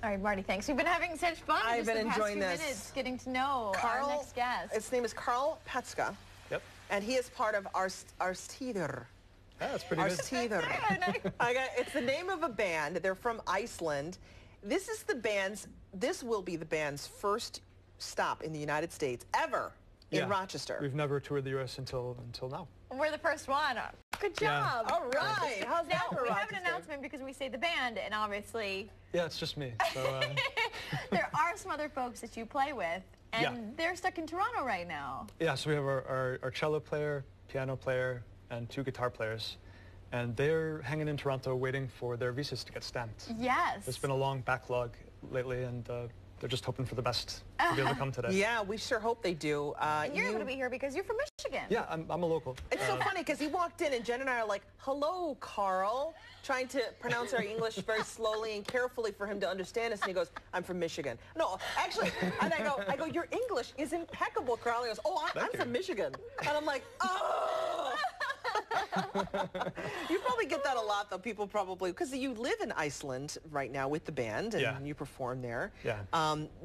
All right, Marty, thanks. We've been having such fun. I've been enjoying this. Minutes getting to know our next guest. His name is Karl Pestka. Yep. And he is part of Arstidir. Yeah, that's pretty good. Arstidir. It's the name of a band. They're from Iceland. This will be the band's first stop in the United States ever in Rochester. We've never toured the U.S. until now. We're the first one. Good job. Yeah. All right. How's that for we Rochester? have an announcement because we say the band, and obviously... Yeah, it's just me. So, there are some other folks that you play with, and they're stuck in Toronto right now. Yeah, so we have our cello player, piano player, and 2 guitar players. And they're hanging in Toronto waiting for their visas to get stamped. Yes. There's been a long backlog lately, and they're just hoping for the best to be able to come today. Yeah, we sure hope they do. You're able to be here because you're from Michigan. Yeah, I'm a local. It's so funny because he walked in and Jen and I are like, hello, Karl, trying to pronounce our English very slowly and carefully for him to understand us. And he goes, I'm from Michigan. No, actually, and I go, your English is impeccable, Karl. He goes, oh, I'm from Michigan. And I'm like, oh. You probably get that a lot, though. People probably, because you live in Iceland right now with the band, and you perform there. Yeah.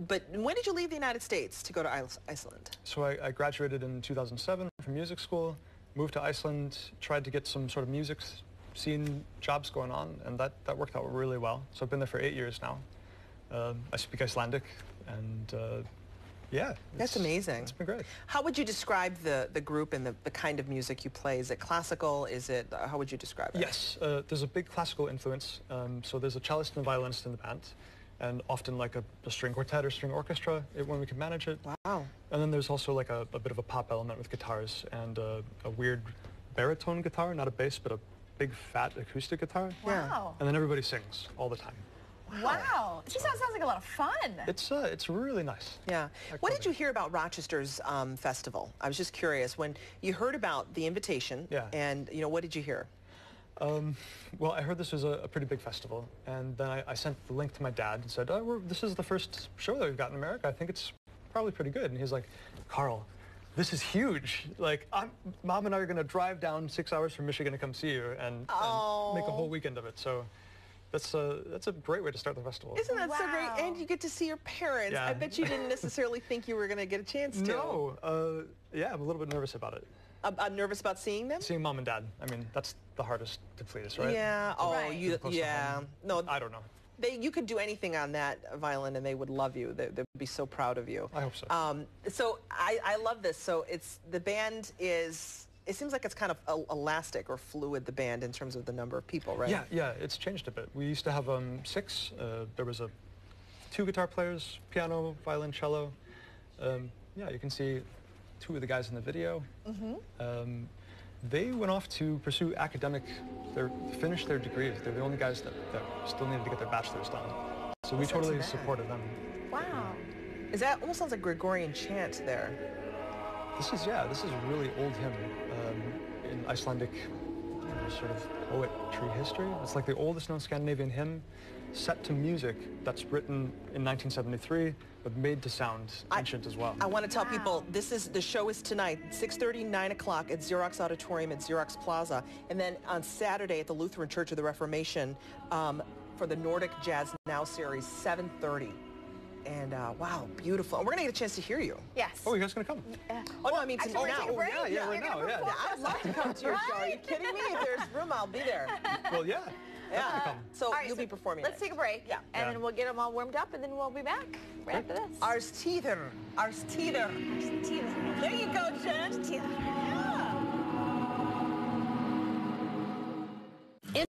But when did you leave the United States to go to Iceland? So I graduated in 2007 from music school, moved to Iceland, tried to get some sort of music scene jobs going on, and that worked out really well. So I've been there for 8 years now. I speak Icelandic, and yeah. That's amazing. It's been great. How would you describe the group and the kind of music you play? Is it classical? Is it, how would you describe it? Yes, there's a big classical influence. So there's a cellist and a violinist in the band, and often like a string quartet or string orchestra when we can manage it. Wow. And then there's also like a bit of a pop element with guitars and a weird baritone guitar, not a bass, but a big fat acoustic guitar. Wow. And then everybody sings all the time. Wow. It just sounds like a lot of fun. It's really nice. Yeah. What did you hear about Rochester's festival? I was just curious. When you heard about the invitation, and, you know, what did you hear? Well, I heard this was a pretty big festival, and then I sent the link to my dad and said, oh, this is the first show that we've got in America. I think it's probably pretty good. And he's like, Karl, this is huge. Like, Mom and I are going to drive down 6 hours from Michigan to come see you and make a whole weekend of it. So that's a great way to start the festival. Isn't that so great? And you get to see your parents. Yeah. I bet you didn't necessarily think you were going to get a chance to. No. Yeah, I'm a little bit nervous about it. I'm nervous about seeing them? Seeing Mom and Dad. I mean, that's the hardest to please, right? Yeah. Oh, yeah. No, I don't know. You could do anything on that violin and they would love you. They'd be so proud of you. I hope so. So I love this. So the band is, it seems like it's kind of elastic or fluid, the band, in terms of the number of people, right? Yeah, it's changed a bit. We used to have 6. There was 2 guitar players, piano, violin, cello. Yeah, you can see 2 of the guys in the video. They went off to pursue finish their degrees. They're the only guys that still needed to get their bachelor's done. So we totally supported them. Wow. That almost sounds like Gregorian chant there. This is really old hymn in Icelandic sort of poetry history. It's like the oldest known Scandinavian hymn set to music that's written in 1973, but made to sound ancient as well. I want to tell people, the show is tonight, 6:30, 9 o'clock at Xerox Auditorium at Xerox Plaza, and then on Saturday at the Lutheran Church of the Reformation for the Nordic Jazz Now series, 7:30. And wow, beautiful. And we're going to get a chance to hear you. Yes. Oh, you guys going to come? Oh, no, I mean, now. Right now, yeah. I'd love to come to your show. Are you kidding me? If there's room, I'll be there. Well, yeah. Yeah. So you'll be performing. Let's take a break. Yeah. And then we'll get them all warmed up, and then we'll be back right after this. Arstidir. Arstidir. Arstidir.